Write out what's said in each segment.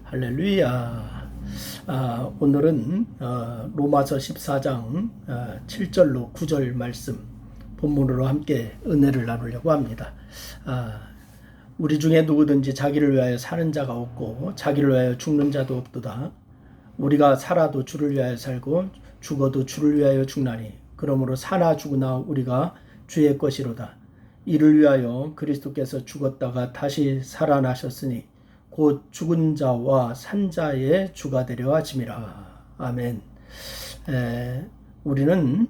할렐루야. 오늘은 로마서 14장 7절로 9절 말씀 본문으로 함께 은혜를 나누려고 합니다. 우리 중에 누구든지 자기를 위하여 사는 자가 없고 자기를 위하여 죽는 자도 없도다. 우리가 살아도 주를 위하여 살고 죽어도 주를 위하여 죽나니 그러므로 사나 죽으나 우리가 주의 것이로다. 이를 위하여 그리스도께서 죽었다가 다시 살아나셨으니 곧 죽은 자와 산 자의 주가 되려 하심이라. 아멘. 우리는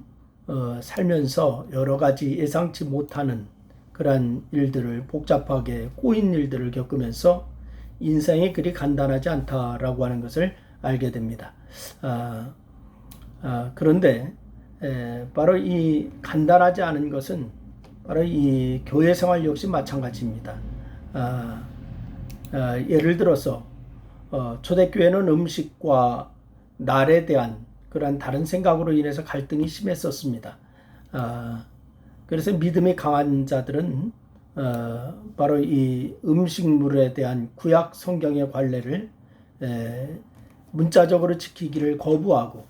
살면서 여러 가지 예상치 못하는 그러한 일들을 복잡하게 꼬인 일들을 겪으면서 인생이 그리 간단하지 않다라고 하는 것을 알게 됩니다. 그런데 바로 이 간단하지 않은 것은 바로 이 교회 생활 역시 마찬가지입니다. 예를 들어서 초대교회는 음식과 날에 대한 그러한 다른 생각으로 인해서 갈등이 심했었습니다. 그래서 믿음이 강한 자들은 바로 이 음식물에 대한 구약 성경의 관례를 문자적으로 지키기를 거부하고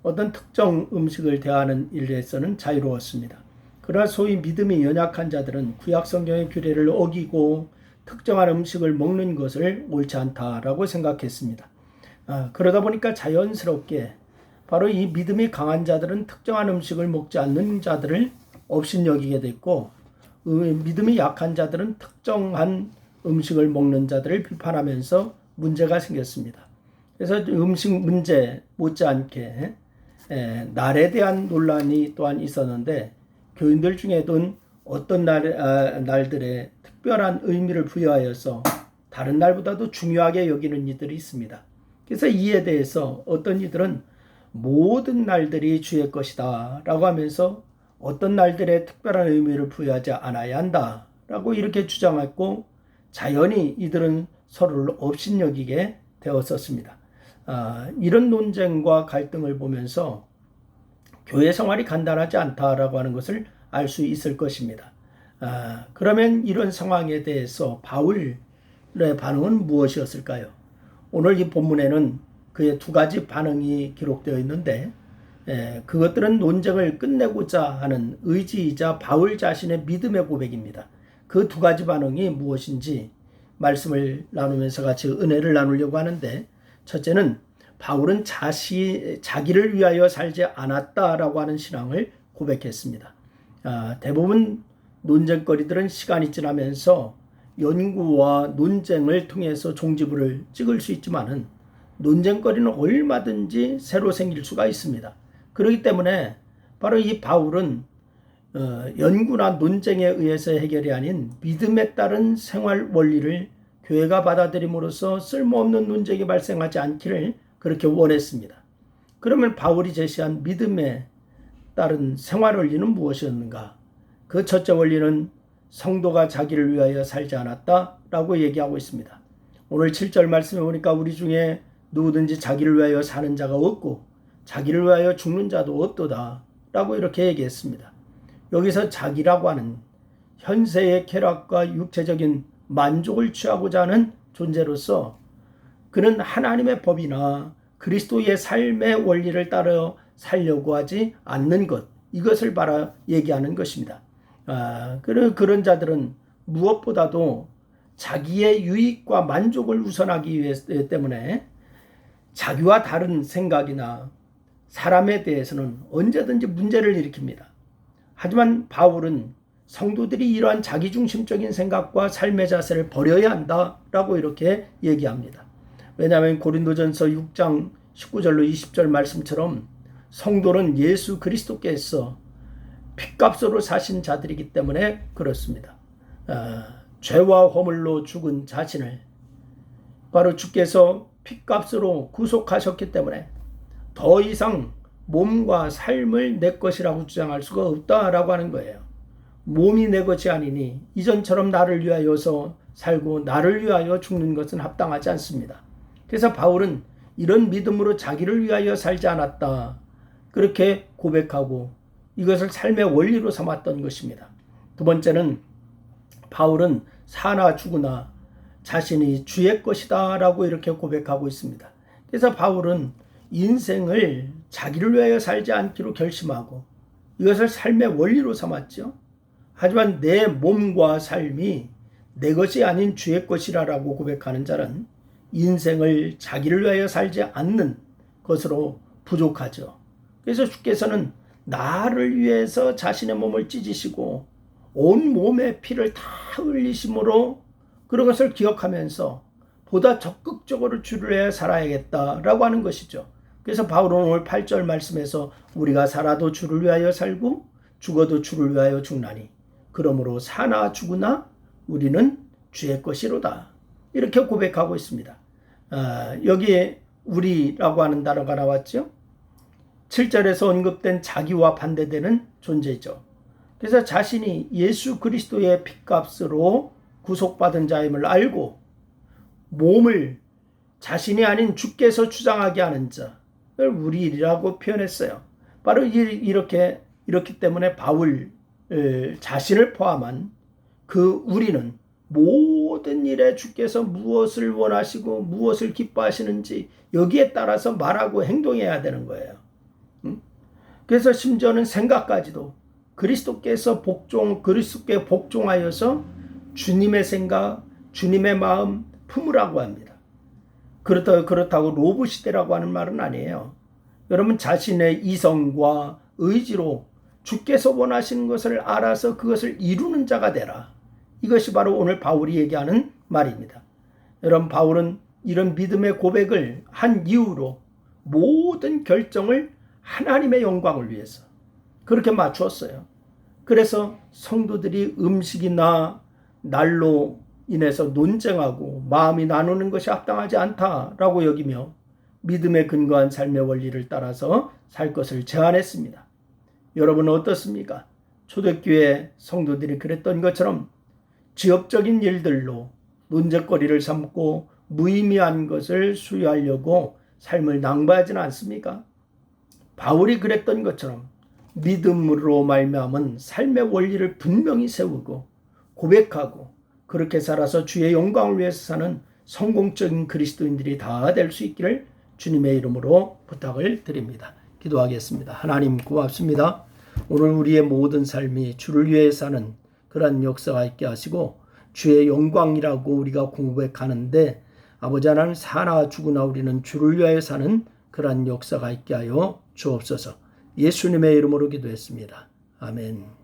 어떤 특정 음식을 대하는 일에서는 자유로웠습니다. 그러나 소위 믿음이 연약한 자들은 구약 성경의 규례를 어기고 특정한 음식을 먹는 것을 옳지 않다라고 생각했습니다. 그러다 보니까 자연스럽게 바로 이 믿음이 강한 자들은 특정한 음식을 먹지 않는 자들을 업신여기게 됐고, 믿음이 약한 자들은 특정한 음식을 먹는 자들을 비판하면서 문제가 생겼습니다. 그래서 음식 문제 못지않게 날에 대한 논란이 또한 있었는데, 교인들 중에도 어떤 날들에 특별한 의미를 부여하여서 다른 날보다도 중요하게 여기는 이들이 있습니다. 그래서 이에 대해서 어떤 이들은 모든 날들이 주의 것이다 라고 하면서 어떤 날들에 특별한 의미를 부여하지 않아야 한다 라고 이렇게 주장했고, 자연히 이들은 서로를 업신여기게 되었었습니다. 이런 논쟁과 갈등을 보면서 교회 생활이 간단하지 않다라고 하는 것을 알 수 있을 것입니다. 그러면 이런 상황에 대해서 바울의 반응은 무엇이었을까요? 오늘 이 본문에는 그의 두 가지 반응이 기록되어 있는데, 그것들은 논쟁을 끝내고자 하는 의지이자 바울 자신의 믿음의 고백입니다. 그 두 가지 반응이 무엇인지 말씀을 나누면서 같이 은혜를 나누려고 하는데, 첫째는 바울은 자기를 위하여 살지 않았다라고 하는 신앙을 고백했습니다. 대부분 논쟁거리들은 시간이 지나면서 연구와 논쟁을 통해서 종지부를 찍을 수 있지만은 논쟁거리는 얼마든지 새로 생길 수가 있습니다. 그렇기 때문에 바로 이 바울은 연구나 논쟁에 의해서 해결이 아닌 믿음에 따른 생활 원리를 교회가 받아들임으로써 쓸모없는 논쟁이 발생하지 않기를 그렇게 원했습니다. 그러면 바울이 제시한 믿음에 따른 생활 원리는 무엇이었는가? 그 첫째 원리는 성도가 자기를 위하여 살지 않았다라고 얘기하고 있습니다. 오늘 7절 말씀에 보니까 우리 중에 누구든지 자기를 위하여 사는 자가 없고 자기를 위하여 죽는 자도 없도다 라고 이렇게 얘기했습니다. 여기서 자기라고 하는 현세의 쾌락과 육체적인 만족을 취하고자 하는 존재로서 그는 하나님의 법이나 그리스도의 삶의 원리를 따라 살려고 하지 않는 것, 이것을 바라 얘기하는 것입니다. 그런 자들은 무엇보다도 자기의 유익과 만족을 우선하기 위해 때문에 자기와 다른 생각이나 사람에 대해서는 언제든지 문제를 일으킵니다. 하지만 바울은 성도들이 이러한 자기중심적인 생각과 삶의 자세를 버려야 한다라고 이렇게 얘기합니다. 왜냐하면 고린도전서 6장 19절로 20절 말씀처럼 성도는 예수 그리스도께서 핏값으로 사신 자들이기 때문에 그렇습니다. 죄와 허물로 죽은 자신을 바로 주께서 핏값으로 구속하셨기 때문에 더 이상 몸과 삶을 내 것이라고 주장할 수가 없다라고 하는 거예요. 몸이 내 것이 아니니 이전처럼 나를 위하여서 살고 나를 위하여 죽는 것은 합당하지 않습니다. 그래서 바울은 이런 믿음으로 자기를 위하여 살지 않았다, 그렇게 고백하고 이것을 삶의 원리로 삼았던 것입니다. 두 번째는 바울은 사나 죽으나 자신이 주의 것이다 라고 이렇게 고백하고 있습니다. 그래서 바울은 인생을 자기를 위하여 살지 않기로 결심하고 이것을 삶의 원리로 삼았죠. 하지만 내 몸과 삶이 내 것이 아닌 주의 것이라고 고백하는 자는 인생을 자기를 위하여 살지 않는 것으로 부족하죠. 그래서 주께서는 나를 위해서 자신의 몸을 찢으시고 온 몸의 피를 다 흘리심으로 그런 것을 기억하면서 보다 적극적으로 주를 위하여 살아야겠다라고 하는 것이죠. 그래서 바울은 오늘 8절 말씀에서 우리가 살아도 주를 위하여 살고 죽어도 주를 위하여 죽나니 그러므로 사나 죽으나 우리는 주의 것이로다. 이렇게 고백하고 있습니다. 여기에 우리라고 하는 단어가 나왔죠. 7절에서 언급된 자기와 반대되는 존재죠. 그래서 자신이 예수 그리스도의 핏값으로 구속받은 자임을 알고 몸을 자신이 아닌 주께서 주장하게 하는 자를 우리라고 표현했어요. 바로 이렇기 때문에 바울 자신을 포함한 그 우리는 모든 일에 주께서 무엇을 원하시고 무엇을 기뻐하시는지 여기에 따라서 말하고 행동해야 되는 거예요. 그래서 심지어는 생각까지도 그리스도께 복종하여서 주님의 생각, 주님의 마음 품으라고 합니다. 그렇다고 로봇시대라고 하는 말은 아니에요. 여러분 자신의 이성과 의지로 주께서 원하시는 것을 알아서 그것을 이루는 자가 되라. 이것이 바로 오늘 바울이 얘기하는 말입니다. 여러분 바울은 이런 믿음의 고백을 한 이후로 모든 결정을 하나님의 영광을 위해서 그렇게 맞추었어요. 그래서 성도들이 음식이나 날로 인해서 논쟁하고 마음이 나누는 것이 합당하지 않다라고 여기며 믿음에 근거한 삶의 원리를 따라서 살 것을 제안했습니다. 여러분은 어떻습니까? 초대교회 성도들이 그랬던 것처럼 지역적인 일들로 논쟁거리를 삼고 무의미한 것을 수여하려고 삶을 낭비하지는 않습니까? 바울이 그랬던 것처럼 믿음으로 말미암은 삶의 원리를 분명히 세우고 고백하고 그렇게 살아서 주의 영광을 위해서 사는 성공적인 그리스도인들이 다 될 수 있기를 주님의 이름으로 부탁을 드립니다. 기도하겠습니다. 하나님 고맙습니다. 오늘 우리의 모든 삶이 주를 위해 사는 그러한 역사가 있게 하시고 주의 영광이라고 우리가 고백하는데 아버지 하나님 사나 죽으나 우리는 주를 위하여 사는 그러한 역사가 있게 하여 주옵소서. 예수님의 이름으로 기도했습니다. 아멘.